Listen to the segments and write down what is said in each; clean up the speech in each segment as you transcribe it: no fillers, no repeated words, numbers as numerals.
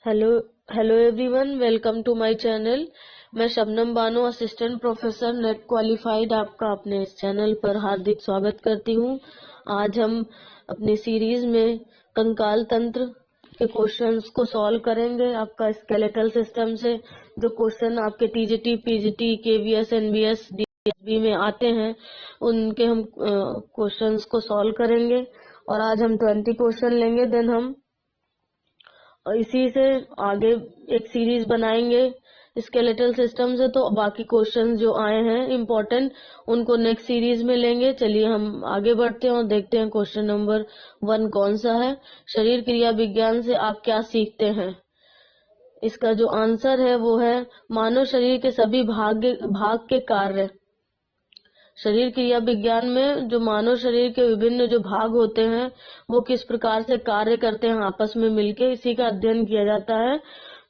Hello hello everyone, welcome to my channel. मैं Shabnam Bano, assistant professor NET qualified, आपका अपने इस चैनल पर हार्दिक स्वागत करती हूं। आज हम अपनी सीरीज में कंकाल तंत्र के क्वेश्चंस को सॉल्व करेंगे। आपका स्केलेटल सिस्टम से जो क्वेश्चन आपके TGT, PGT, KVS, NBS, DSB में आते हैं, उनके हम क्वेश्चंस को सॉल्व करेंगे। और आज हम 20 क्वेश्चन लेंगे, देन हम और इसी से आगे एक सीरीज बनाएंगे स्केलेटल सिस्टम से। तो बाकी क्वेश्चंस जो आए हैं इम्पोर्टेंट, उनको नेक्स्ट सीरीज में लेंगे। चलिए हम आगे बढ़ते हैं और देखते हैं क्वेश्चन नंबर 1 कौन सा है। शरीर क्रिया विज्ञान से आप क्या सीखते हैं? इसका जो आंसर है वो है मानव शरीर के सभी भाग के कार्य। शरीर क्रिया विज्ञान में जो मानव शरीर के विभिन्न जो भाग होते हैं वो किस प्रकार से कार्य करते हैं आपस में मिलके, इसी का अध्ययन किया जाता है।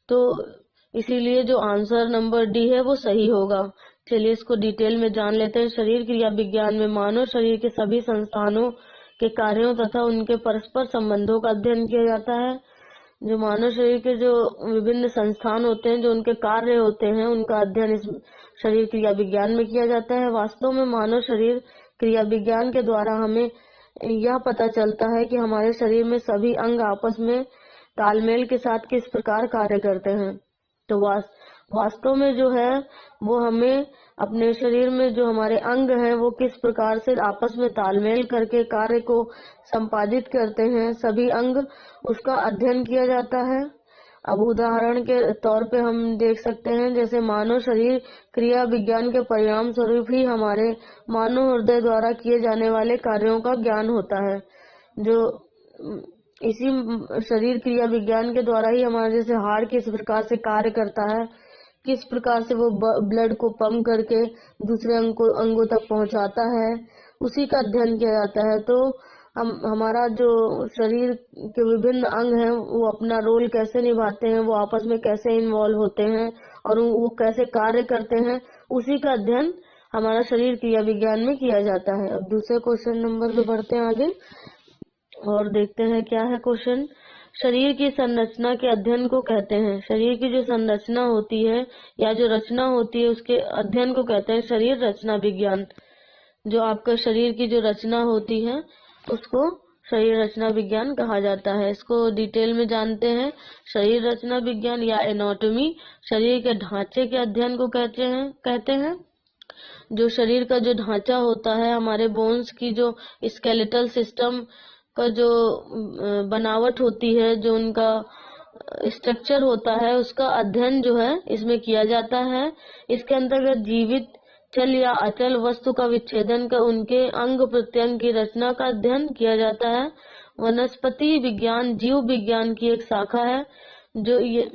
तो इसीलिए जो आंसर नंबर डी है वो सही होगा। चलिए इसको डिटेल में जान लेते हैं। शरीर क्रिया विज्ञान में मानव शरीर के सभी संस्थानों के कार्यों तथा उनके परस्पर संबंधों का अध्ययन किया जाता है। जो मानव शरीर के जो विभिन्न संस्थान होते हैं, जो उनके कार्य होते हैं, उनका अध्ययन इस शरीर क्रिया विज्ञान में किया जाता है। वास्तव में मानव शरीर क्रिया विज्ञान के द्वारा हमें यह पता चलता है कि हमारे शरीर में सभी अंग आपस में तालमेल के साथ किस प्रकार कार्य करते हैं। तो वास्तव में जो है वो हमें अपने शरीर में जो हमारे अंग हैं वो किस प्रकार से आपस में तालमेल करके कार्य को संपादित करते हैं, सभी अंग, उसका अध्ययन किया जाता है। अब उदाहरण के तौर पे हम देख सकते हैं, जैसे मानव शरीर क्रिया विज्ञान के परिणाम स्वरूप ही हमारे मानव हृदय द्वारा किए जाने वाले कार्यों का ज्ञान होता है। जो इसी शरीर क्रिया विज्ञान के द्वारा ही हमारे जैसे हार्ट किस प्रकार से कार्य करता है, किस प्रकार से वो ब्लड को पंप करके दूसरे अंगों तक पहुंचाता है, उसी का अध्ययन किया जाता है। तो हमारा जो शरीर के विभिन्न अंग हैं वो अपना रोल कैसे निभाते हैं, वो आपस में कैसे इन्वॉल्व होते हैं और वो कैसे कार्य करते हैं, उसी का अध्ययन हमारा शरीर क्रिया विज्ञान में किया जाता है। अब दूसरे क्वेश्चन नंबर पे बढ़ते हैं आगे और देखते हैं क्या है क्वेश्चन। शरीर की संरचना के अध्ययन को कहते हैं, शरीर की जो संरचना होती है या जो रचना होती है उसके अध्ययन को कहते हैं शरीर रचना विज्ञान। जो आपका शरीर की जो रचना होती है उसको शरीर रचना विज्ञान कहा जाता है। इसको डिटेल में जानते हैं। शरीर रचना विज्ञान या एनाटॉमी शरीर के ढांचे के अध्ययन को कहते हैं। जो शरीर का जो ढांचा होता है, हमारे बोन्स की जो स्केलेटल सिस्टम का जो बनावट होती है, जो उनका स्ट्रक्चर होता है, उसका अध्ययन जो है इसमें किया जाता है। इसके अंतर्गत जीवित, चल या अचल वस्तु का विच्छेदन कर उनके अंग प्रत्यंग की रचना का अध्ययन किया जाता है। वनस्पति विज्ञान जीव विज्ञान की एक शाखा है। जो ये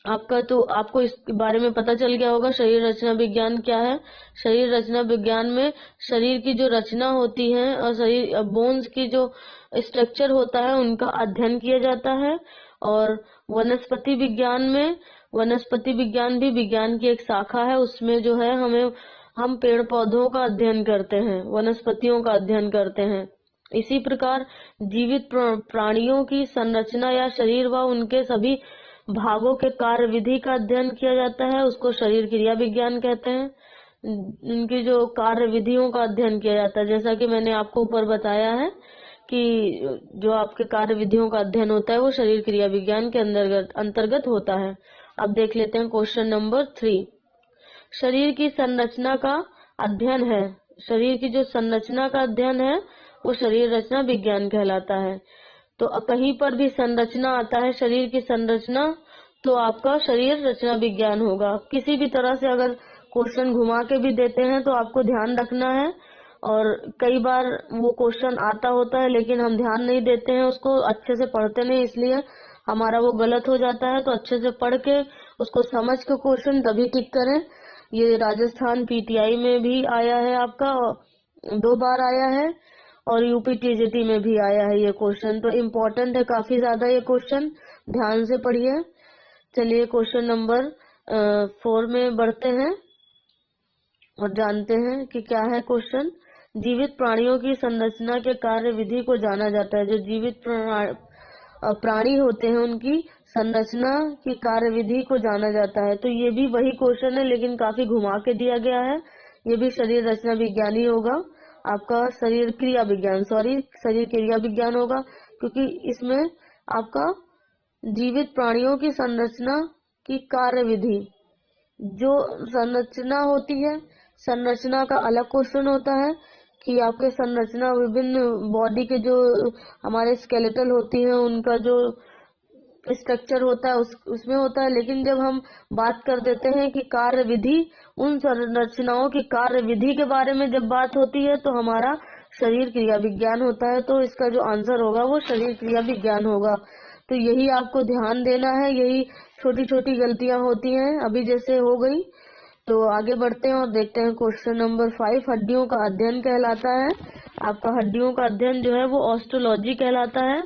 आपको इसके बारे में पता चल गया होगा। शरीर रचना विज्ञान क्या है? शरीर रचना विज्ञान में शरीर की जो रचना होती है और शरीर बोन्स की जो स्ट्रक्चर होता है उनका अध्ययन किया जाता है। और वनस्पति विज्ञान में, वनस्पति विज्ञान भी विज्ञान की एक शाखा है। उसमें जो है हम पेड़ पौधों का अध्ययन करते हैं, वनस्पतियों का अध्ययन करते हैं। इसी प्रकार जीवित प्राणियों की संरचना या शरीर व उनके सभी भागों के कार्य विधि का अध्ययन किया जाता है, उसको शरीर क्रिया विज्ञान कहते हैं। उनकी जो कार्य विधियों का अध्ययन किया जाता है, जैसा कि मैंने आपको ऊपर बताया है कि जो आपके कार्य विधियों का अध्ययन होता है वो शरीर क्रिया विज्ञान के अंतर्गत होता है। अब देख लेते हैं क्वेश्चन नंबर 3। शरीर की संरचना का अध्ययन है, शरीर की जो संरचना का अध्ययन है वो शरीर रचना विज्ञान कहलाता है। तो कहीं पर भी संरचना आता है, शरीर की संरचना, तो आपका शरीर रचना विज्ञान होगा। किसी भी तरह से अगर क्वेश्चन घुमा के भी देते हैं तो आपको ध्यान रखना है। और कई बार वो क्वेश्चन आता होता है लेकिन हम ध्यान नहीं देते हैं, उसको अच्छे से पढ़ते नहीं, इसलिए हमारा वो गलत हो जाता है। तो अच्छे से पढ़ के उसको समझ के क्वेश्चन तभी टिक करें। ये राजस्थान पीटीआई में भी आया है, आपका 2 बार आया है, और यूपी टीजीटी में भी आया है ये क्वेश्चन। तो इम्पोर्टेंट है काफी ज्यादा ये क्वेश्चन, ध्यान से पढ़िए। चलिए क्वेश्चन नंबर 4 में बढ़ते हैं और जानते हैं कि क्या है क्वेश्चन। जीवित प्राणियों की संरचना के कार्य विधि को जाना जाता है। जो जीवित प्राणी होते हैं उनकी संरचना की कार्यविधि को जाना जाता है। तो ये भी वही क्वेश्चन है लेकिन काफी घुमा के दिया गया है। ये भी शरीर रचना विज्ञान ही होगा, आपका शरीर क्रिया विज्ञान, शरीर क्रिया विज्ञान होगा, क्योंकि इसमें आपका जीवित प्राणियों की संरचना की कार्यविधि, जो संरचना होती है, संरचना का अलग क्वेश्चन होता है कि आपके संरचना विभिन्न बॉडी के जो हमारे स्केलेटल होती है उनका जो स्ट्रक्चर होता है उसमें होता है। लेकिन जब हम बात कर देते हैं कि कार्य विधि, उन संरचनाओं की कार्य विधि के बारे में जब बात होती है तो हमारा शरीर क्रिया विज्ञान होता है। तो इसका जो आंसर होगा वो शरीर क्रिया विज्ञान होगा। तो यही आपको ध्यान देना है, यही छोटी छोटी गलतियां होती हैं अभी जैसे हो गई। तो आगे बढ़ते हैं और देखते हैं क्वेश्चन नंबर 5 हड्डियों का अध्ययन कहलाता है। आपका हड्डियों का अध्ययन जो है वो ऑस्टियोलॉजी कहलाता है।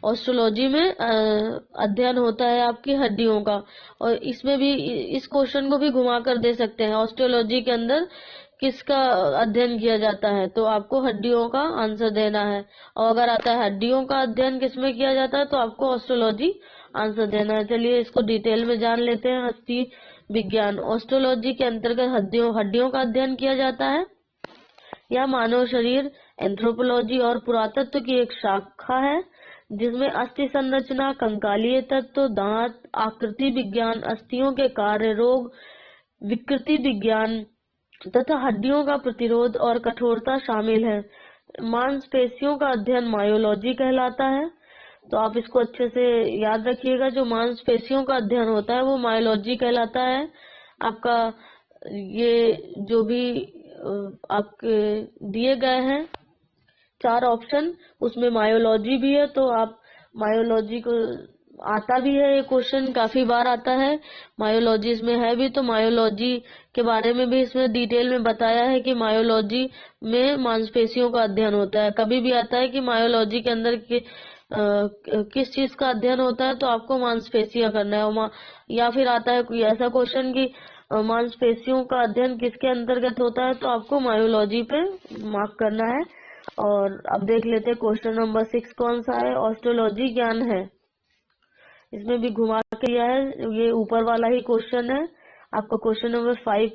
ऑस्ट्रोलॉजी में अध्ययन होता है आपकी हड्डियों का, और इसमें भी इस क्वेश्चन को भी घुमा कर दे सकते हैं। ऑस्ट्रोलॉजी के अंदर किसका अध्ययन किया जाता है, तो आपको हड्डियों का आंसर देना है। और अगर आता है हड्डियों का अध्ययन किसमें किया जाता है तो आपको ऑस्ट्रोलॉजी आंसर देना है। चलिए इसको डिटेल में जान लेते हैं। अस्थि विज्ञान, ऑस्ट्रोलॉजी के अंतर्गत हड्डियों का अध्ययन किया जाता है। यह मानव शरीर एंथ्रोपोलॉजी और पुरातत्व की एक शाखा है जिसमें अस्थि संरचना, कंकालीय तत्व, दांत, आकृति विज्ञान, अस्थियों के कार्य, रोग, विकृति विज्ञान तथा हड्डियों का प्रतिरोध और कठोरता शामिल है। मांसपेशियों का अध्ययन मायोलॉजी कहलाता है। तो आप इसको अच्छे से याद रखिएगा, जो मांसपेशियों का अध्ययन होता है वो मायोलॉजी कहलाता है। आपका ये जो भी आपके दिए गए हैं 4 ऑप्शन, उसमें मायोलॉजी भी है। तो आप मायोलॉजी को आता भी है, ये क्वेश्चन काफी बार आता है, मायोलॉजी इसमें है भी। तो मायोलॉजी के बारे में भी इसमें डिटेल में बताया है कि मायोलॉजी में मांसपेशियों का अध्ययन होता है। कभी भी आता है कि मायोलॉजी के अंदर किस चीज का अध्ययन होता है तो आपको मांसपेशियां करना है। या फिर आता है कोई ऐसा क्वेश्चन कि मांसपेशियों का अध्ययन किसके अंतर्गत होता है तो आपको मायोलॉजी पे मार्क करना है। और अब देख लेते हैं क्वेश्चन नंबर 6 कौन सा है। ऑस्ट्रोलॉजी ज्ञान है, इसमें भी घुमा के दिया है, ये ऊपर वाला ही क्वेश्चन है। आपका क्वेश्चन नंबर 5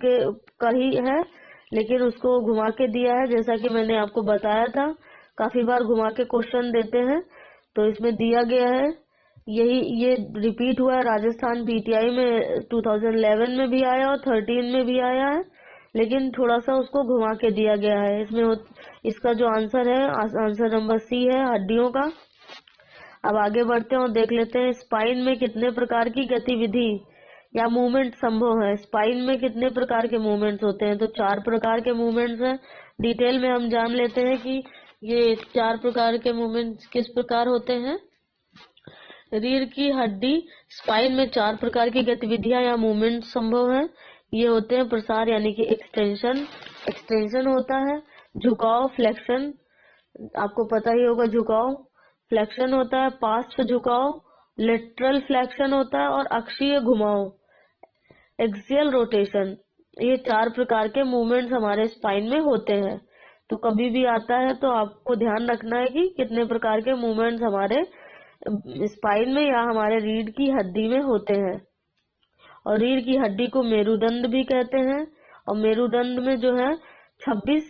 का ही है लेकिन उसको घुमा के दिया है, जैसा कि मैंने आपको बताया था काफी बार घुमा के क्वेश्चन देते हैं। तो इसमें दिया गया है, ये रिपीट हुआ है राजस्थान पीटीआई में 2011 में भी आया और 13 में भी आया है, लेकिन थोड़ा सा उसको घुमा के दिया गया है। इसका जो आंसर है, आंसर नंबर सी है, हड्डियों का। अब आगे बढ़ते हैं और देख लेते हैं स्पाइन में कितने प्रकार की गतिविधि या मूवमेंट संभव है। स्पाइन में कितने प्रकार के मूवमेंट्स होते हैं, तो 4 प्रकार के मूवमेंट्स हैं। डिटेल में हम जान लेते हैं कि ये 4 प्रकार के मूवमेंट्स किस प्रकार होते हैं। रीढ़ की हड्डी स्पाइन में 4 प्रकार की गतिविधियां या मूवमेंट संभव है। ये होते हैं प्रसार यानी कि एक्सटेंशन होता है, झुकाव फ्लेक्शन, आपको पता ही होगा झुकाव, फ्लेक्शन होता है, पार्श्व झुकाव, लेटरल फ्लेक्शन होता है और अक्षीय घुमाव, एक्सियल रोटेशन। ये 4 प्रकार के मूवमेंट्स हमारे स्पाइन में होते हैं। तो कभी भी आता है तो आपको ध्यान रखना है कि कितने प्रकार के मूवमेंट्स हमारे स्पाइन में या हमारे रीढ़ की हड्डी में होते हैं। और रीढ़ की हड्डी को मेरुदंड भी कहते हैं, और मेरुदंड में जो है 26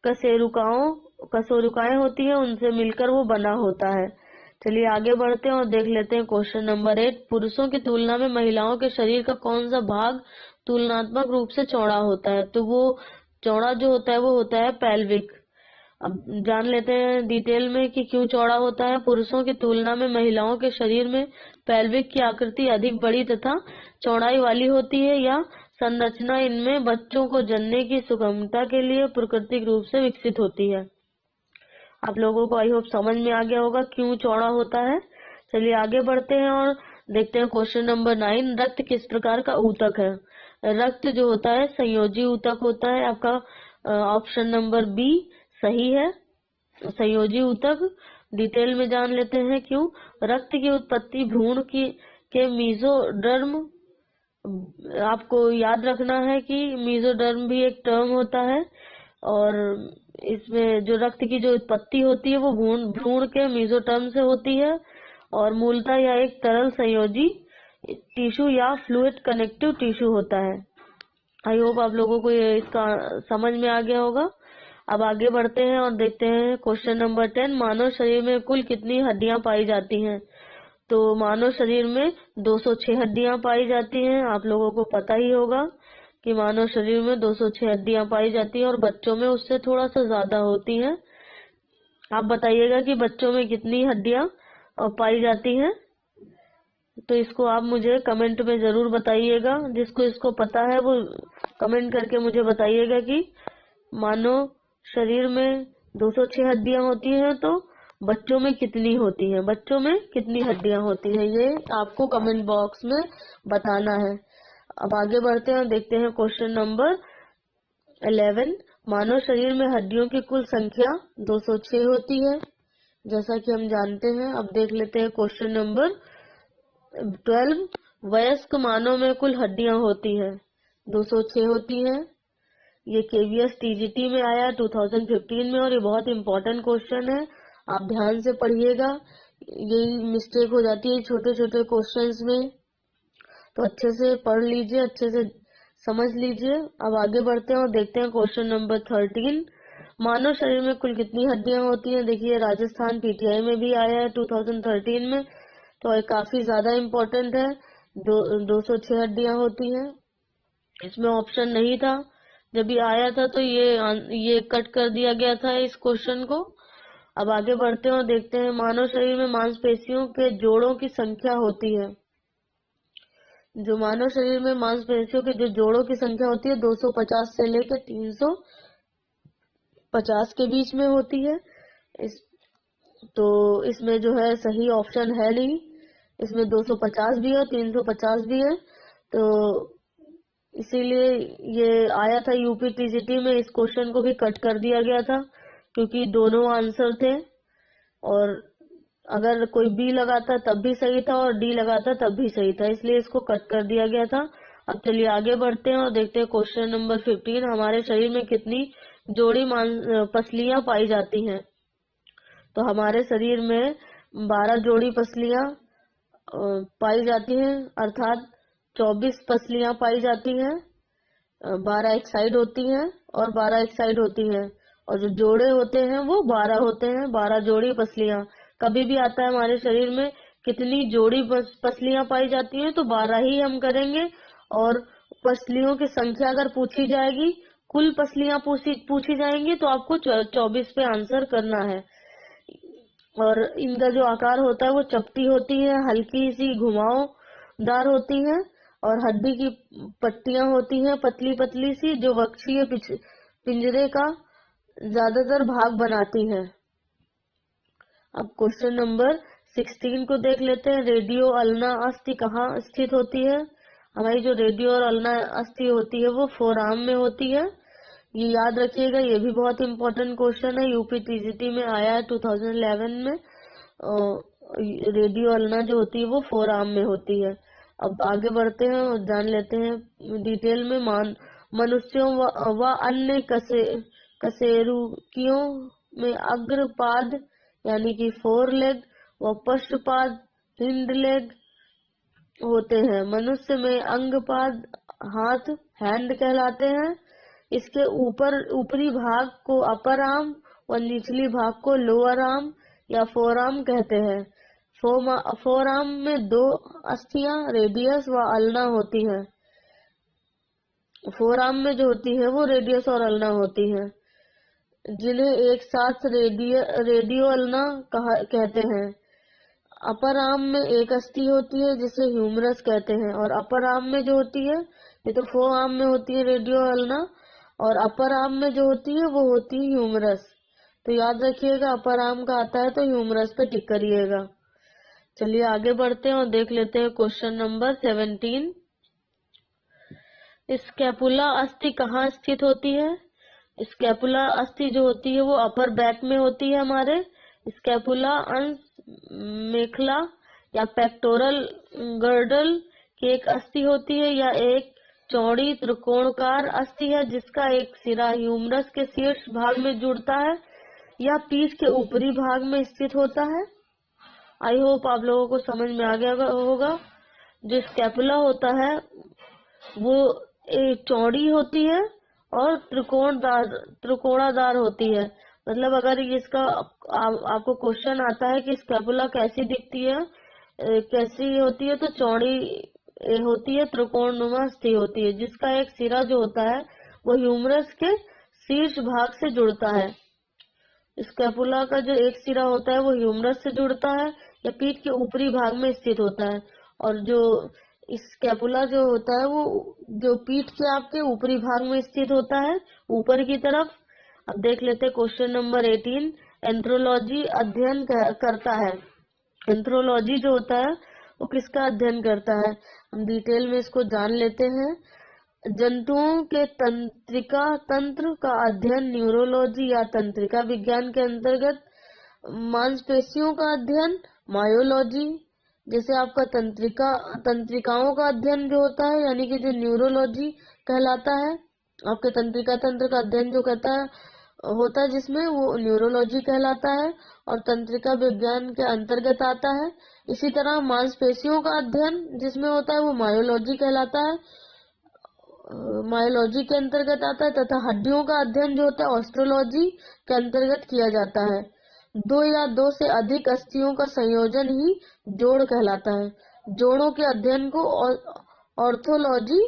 कशेरुकाएं होती है, उनसे मिलकर वो बना होता है। चलिए आगे बढ़ते हैं और देख लेते हैं क्वेश्चन नंबर 8। पुरुषों की तुलना में महिलाओं के शरीर का कौन सा भाग तुलनात्मक रूप से चौड़ा होता है, तो वो चौड़ा जो होता है वो होता है पेल्विक। अब जान लेते हैं डिटेल में कि क्यों चौड़ा होता है। पुरुषों की तुलना में महिलाओं के शरीर में पेल्विक की आकृति अधिक बड़ी तथा चौड़ाई वाली होती है, या संरचना इनमें बच्चों को जनने की सुगमता के लिए प्राकृतिक रूप से विकसित होती है। आप लोगों को आई होप समझ में आ गया होगा क्यों चौड़ा होता है। चलिए आगे बढ़ते हैं और देखते हैं क्वेश्चन नंबर 9। रक्त किस प्रकार का ऊतक है। रक्त जो होता है संयोजी ऊतक होता है। आपका ऑप्शन नंबर बी सही है, संयोजी ऊतक। डिटेल में जान लेते हैं क्यों। रक्त की उत्पत्ति भ्रूण के मेसोडर्म, आपको याद रखना है कि मेसोडर्म भी एक टर्म होता है, और इसमें जो रक्त की जो उत्पत्ति होती है वो भ्रूण के मेसोडर्म से होती है, और मूलतः यह एक तरल संयोजी टिश्यू या फ्लूइड कनेक्टिव टिश्यू होता है। आई होप आप लोगों को ये इसका समझ में आ गया होगा। अब आगे बढ़ते हैं और देखते हैं क्वेश्चन नंबर 10, मानव शरीर में कुल कितनी हड्डियां पाई जाती हैं। तो मानव शरीर में 206 हड्डियां पाई जाती हैं। आप लोगों को पता ही होगा कि मानव शरीर में 206 हड्डियां पाई जाती हैं और बच्चों में उससे थोड़ा सा ज्यादा होती हैं। आप बताइएगा कि बच्चों में कितनी हड्डियां पाई जाती हैं। तो इसको आप मुझे कमेंट में जरूर बताइएगा। जिसको इसको पता है वो कमेंट करके मुझे बताइएगा कि मानव शरीर में 206 हड्डियां होती हैं तो बच्चों में कितनी होती हैं, बच्चों में कितनी हड्डियां होती हैं, ये आपको कमेंट बॉक्स में बताना है। अब आगे बढ़ते हैं और देखते हैं क्वेश्चन नंबर 11, मानव शरीर में हड्डियों की कुल संख्या 206 होती है, जैसा कि हम जानते हैं। अब देख लेते हैं क्वेश्चन नंबर 12, वयस्क मानव में कुल हड्डियां होती हैं 206 होती हैं। ये केवीएस टीजीटी में आया 2015 में और ये बहुत इंपॉर्टेंट क्वेश्चन है, आप ध्यान से पढ़िएगा। यही मिस्टेक हो जाती है छोटे छोटे क्वेश्चंस में, तो अच्छे से पढ़ लीजिए, अच्छे से समझ लीजिए। अब आगे बढ़ते हैं और देखते हैं क्वेश्चन नंबर 13, मानव शरीर में कुल कितनी हड्डियां होती हैं। देखिए राजस्थान पीटीआई में भी आया है 2013 में, तो ये काफी ज्यादा इम्पोर्टेंट है। 206 हड्डियां होती हैं। इसमें ऑप्शन नहीं था, जब ये आया था तो ये कट कर दिया गया था इस क्वेश्चन को। अब आगे बढ़ते हैं और देखते हैं मानव शरीर में मांसपेशियों के जोड़ों की संख्या होती है। जो मानव शरीर में मांसपेशियों के जो जोड़ों की संख्या होती है 250 से लेकर 350 के बीच में होती है। तो इसमें जो है सही ऑप्शन है नहीं, इसमें 250 भी है 350 भी है, तो इसीलिए ये आया था यूपी टीजीटी में। इस क्वेश्चन को भी कट कर दिया गया था क्योंकि दोनों आंसर थे, और अगर कोई बी लगाता तब भी सही था और डी लगाता तब भी सही था, इसलिए इसको कट कर दिया गया था। अब चलिए आगे बढ़ते हैं और देखते हैं क्वेश्चन नंबर 15, हमारे शरीर में कितनी जोड़ी पसलियां पाई जाती हैं। तो हमारे शरीर में 12 जोड़ी पसलियां पाई जाती हैं, अर्थात 24 पसलियां पाई जाती हैं। 12 एक साइड होती हैं और 12 एक साइड होती हैं, और जो जोड़े होते हैं वो 12 होते हैं। 12 जोड़ी पसलियां कभी भी आता है हमारे शरीर में कितनी जोड़ी पसलियां पाई जाती हैं, तो 12 ही हम करेंगे। और पसलियों की संख्या अगर पूछी जाएगी, कुल पसलियां पूछी जाएंगी, तो आपको 24 पे आंसर करना है। और इनका जो आकार होता है वो चपटी होती है, हल्की सी घुमावदार होती है, और हड्डी की पट्टियां होती हैं पतली पतली सी, जो वक्षीय पिंजरे का ज्यादातर भाग बनाती हैं। अब क्वेश्चन नंबर 16 को देख लेते हैं, रेडियो अल्ना अस्थि कहाँ स्थित होती है। हमारी जो रेडियो और अल्ना अस्थि होती है वो फोरआर्म में होती है, ये याद रखिएगा। ये भी बहुत इंपॉर्टेंट क्वेश्चन है, यूपी टीजीटी में आया है 2011 में। रेडियो अल्ना जो होती है वो फोरआर्म में होती है। अब आगे बढ़ते हैं और जान लेते हैं डिटेल में। मनुष्यों व अन्य कशेरुकियों में अग्रपाद यानी कि फोर लेग व पश्चपाद हिंड लेग होते हैं। मनुष्य में अंगपाद हाथ हैंड कहलाते हैं। इसके ऊपरी भाग को अपर आर्म और निचली भाग को लोअर आर्म या फोर आर्म कहते हैं। फोर आर्म में 2 अस्थियां रेडियस व अल्ना होती हैं। फोर आर्म में जो होती है वो रेडियस और अल्ना होती हैं, जिन्हें एक साथ रेडियो अल्ना कहते हैं। अपर आर्म में एक अस्थि होती है जिसे ह्यूमरस कहते हैं, और अपर आर्म में जो होती है, ये तो फोर आर्म में होती है रेडियो अल्ना, और अपर आर्म में जो होती है वो होती है ह्यूमरस। तो याद रखिएगा, अपर आर्म का आता है तो ह्यूमरस पे टिक करिएगा। चलिए आगे बढ़ते हैं और देख लेते हैं क्वेश्चन नंबर 17, स्कैपुला अस्थि कहाँ स्थित होती है। स्कैपुला अस्थि जो होती है वो अपर बैक में होती है हमारे। स्कैपुला अंश मेखला या पेक्टोरल गर्डल की एक अस्थि होती है, या एक चौड़ी त्रिकोणाकार अस्थि है जिसका एक सिरा ह्यूमरस के शीर्ष भाग में जुड़ता है या पीठ के ऊपरी भाग में स्थित होता है। आई होप आप लोगों को समझ में आ गया होगा। जो स्कैपुला होता है वो एक चौड़ी होती है और त्रिकोणादार होती है। मतलब अगर इसका आपको क्वेश्चन आता है कि स्कैपुला कैसी दिखती है, कैसी होती है, तो चौड़ी होती है, त्रिकोणनुमा सी होती है, जिसका एक सिरा जो होता है वो ह्यूमरस के शीर्ष भाग से जुड़ता है। स्कैपुला का जो एक सिरा होता है वो ह्यूमरस से जुड़ता है या पीठ के ऊपरी भाग में स्थित होता है, और जो स्कैपुला जो होता है वो जो पीठ के आपके ऊपरी भाग में स्थित होता है, ऊपर की तरफ। अब देख लेते हैं क्वेश्चन नंबर 18। एंथ्रोलॉजी अध्ययन करता है। एंथ्रोलॉजी जो होता है वो किसका अध्ययन करता है, हम डिटेल में इसको जान लेते हैं। जंतुओं के तंत्रिका तंत्र का अध्ययन न्यूरोलॉजी या तंत्रिका विज्ञान के अंतर्गत। मांसपेशियों का अध्ययन मायोलॉजी। जैसे आपका तंत्रिकाओं का अध्ययन जो होता है यानी कि जो न्यूरोलॉजी कहलाता है, आपके तंत्रिका तंत्र का अध्ययन जो होता है जिसमें, वो न्यूरोलॉजी कहलाता है और तंत्रिका विज्ञान के अंतर्गत आता है। इसी तरह मांसपेशियों का अध्ययन जिसमें होता है वो मायोलॉजी कहलाता है, मायोलॉजी के अंतर्गत आता है। तथा हड्डियों का अध्ययन जो होता है ऑस्ट्रोलॉजी के अंतर्गत किया जाता है। दो या दो से अधिक अस्थियों का संयोजन ही जोड़ कहलाता है। जोड़ों के अध्ययन को ऑर्थोलॉजी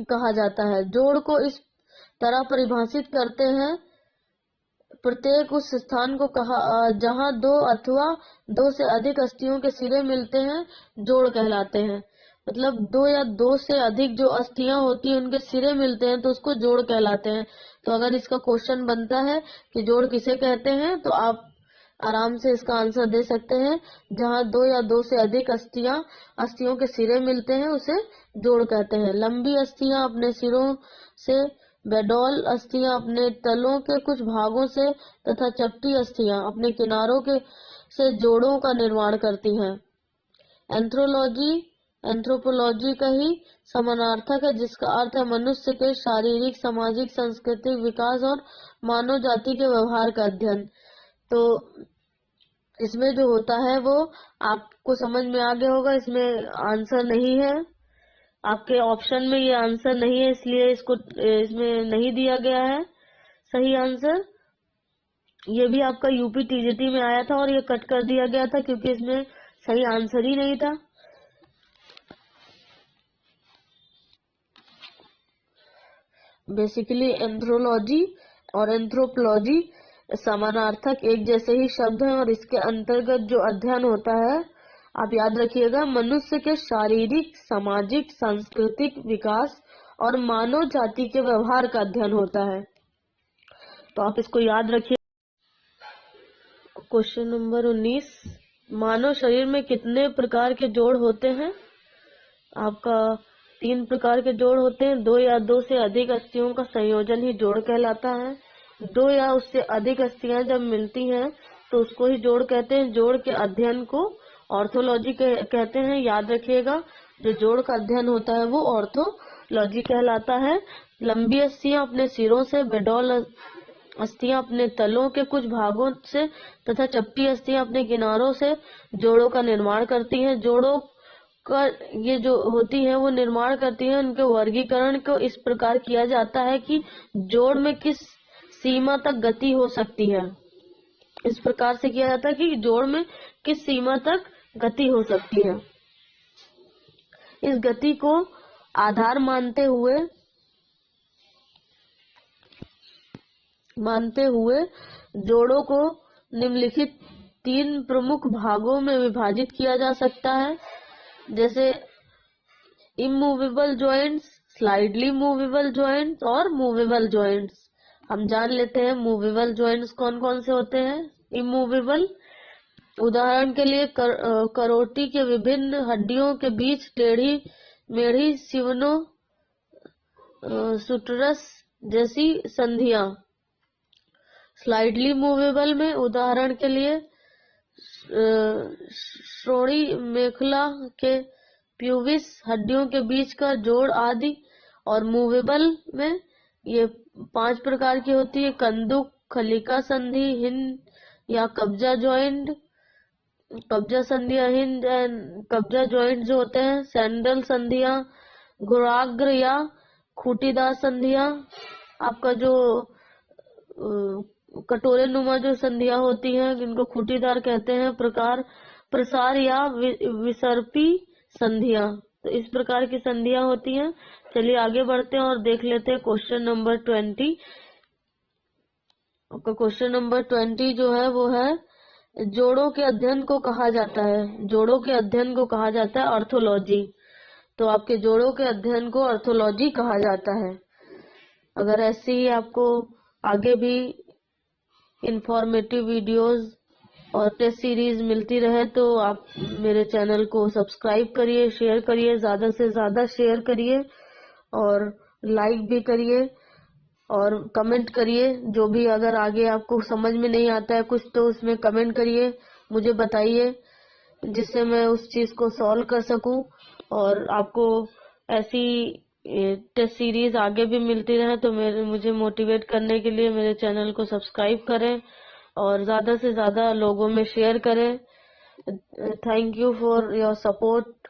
कहा जाता है। जोड़ को इस तरह परिभाषित करते हैं, प्रत्येक उस स्थान को जहां दो अथवा दो से अधिक अस्थियों के सिरे मिलते हैं जोड़ कहलाते हैं। मतलब दो या दो से अधिक जो अस्थियां होती हैं उनके सिरे मिलते हैं तो उसको जोड़ कहलाते हैं। तो अगर इसका क्वेश्चन बनता है कि जोड़ किसे कहते हैं, तो आप आराम से इसका आंसर दे सकते हैं। जहां दो या दो से अधिक अस्थियों के सिरे मिलते हैं उसे जोड़ कहते हैं। लंबी अस्थियां अपने सिरों से, बेडॉल अस्थियां अपने तलों के कुछ भागों से तथा चपटी अस्थियां अपने किनारों से जोड़ों का निर्माण करती हैं। एंथ्रोपोलॉजी का ही समानार्थक है, जिसका अर्थ है मनुष्य के शारीरिक, सामाजिक, सांस्कृतिक विकास और मानव जाति के व्यवहार का अध्ययन। तो इसमें जो होता है वो आपको समझ में आ गया होगा। इसमें आंसर नहीं है, आपके ऑप्शन में ये आंसर नहीं है, इसलिए इसमें नहीं दिया गया है सही आंसर। ये भी आपका यूपी टीजीटी में आया था और ये कट कर दिया गया था क्योंकि इसमें सही आंसर ही नहीं था। बेसिकली एंथ्रोलॉजी और एंथ्रोपोलॉजी समानार्थक एक जैसे ही शब्द हैं और इसके अंतर्गत जो अध्ययन होता है, आप याद रखिएगा, मनुष्य के शारीरिक, सामाजिक, सांस्कृतिक विकास और मानव जाति के व्यवहार का अध्ययन होता है। तो आप इसको याद रखिए। Question number 19। मानव शरीर में कितने प्रकार के जोड़ होते हैं? आपका 3 प्रकार के जोड़ होते हैं। 2 या 2 से अधिक अस्थियों का संयोजन ही जोड़ कहलाता है। 2 या उससे अधिक अस्थियां जब मिलती हैं तो उसको ही जोड़ कहते हैं। जोड़ के अध्ययन को ऑर्थोलॉजी कहते हैं। याद रखिएगा, जो जोड़ का अध्ययन होता है वो ऑर्थोलॉजी कहलाता है। लंबी अस्थियां अपने सिरों से, बेडॉल अस्थियां अपने तलों के कुछ भागों से तथा चपटी अस्थियां अपने किनारों से जोड़ों का निर्माण करती हैं। जोड़ों का ये जो होती है वो निर्माण करती है। उनके वर्गीकरण को इस प्रकार किया जाता है कि जोड़ में किस सीमा तक गति हो सकती है। इस प्रकार से किया जाता है कि जोड़ में किस सीमा तक गति हो सकती है। इस गति को आधार मानते हुए जोड़ों को निम्नलिखित 3 प्रमुख भागों में विभाजित किया जा सकता है, जैसे immovable joints, slightly movable joints और मूवेबल जॉइंट्स। हम जान लेते हैं मूवेबल जॉइंट्स कौन कौन से होते हैं। इमूवेबल, उदाहरण के लिए करोटी के विभिन्न हड्डियों के बीच टेढ़ी मेढ़ी, सिवनो, सुटरस जैसी संधियां। स्लाइडली मूवेबल में उदाहरण के लिए श्रोणि मेखला के प्यूबिस हड्डियों के बीच का जोड़ आदि। और मूवेबल में ये 5 प्रकार की होती है। कंदुक, खलिका संधि, या कब्जा ज्वाइंट, कब्जा संधियां हिंज एंड कब्जा ज्वाइंट जो होते हैं, सैंडल संधियां, गुराग्र या खूंटीदार संधियां, आपका जो कटोरे नुमा जो संधियां होती हैं जिनको खूंटीदार कहते हैं, प्रकार प्रसार या विसर्पी संधियां। तो इस प्रकार की संधियां होती हैं। चलिए आगे बढ़ते हैं और देख लेते हैं क्वेश्चन नंबर 20। आपका क्वेश्चन नंबर 20 जो है वो है, जोड़ों के अध्ययन को कहा जाता है, जोड़ों के अध्ययन को कहा जाता है ऑर्थोलॉजी। तो आपके जोड़ों के अध्ययन को ऑर्थोलॉजी कहा जाता है। अगर ऐसी ही आपको आगे भी इंफॉर्मेटिव वीडियोस और टेस्ट सीरीज मिलती रहे तो आप मेरे चैनल को सब्सक्राइब करिए, शेयर करिए, ज्यादा से ज्यादा शेयर करिए और लाइक भी करिए और कमेंट करिए। जो भी अगर आगे आपको समझ में नहीं आता है कुछ तो उसमें कमेंट करिए, मुझे बताइए, जिससे मैं उस चीज को सॉल्व कर सकूं और आपको ऐसी टेस्ट सीरीज आगे भी मिलती रहे। तो मुझे मोटिवेट करने के लिए मेरे चैनल को सब्सक्राइब करें और ज्यादा से ज्यादा लोगों में शेयर करें। Thank you for your support.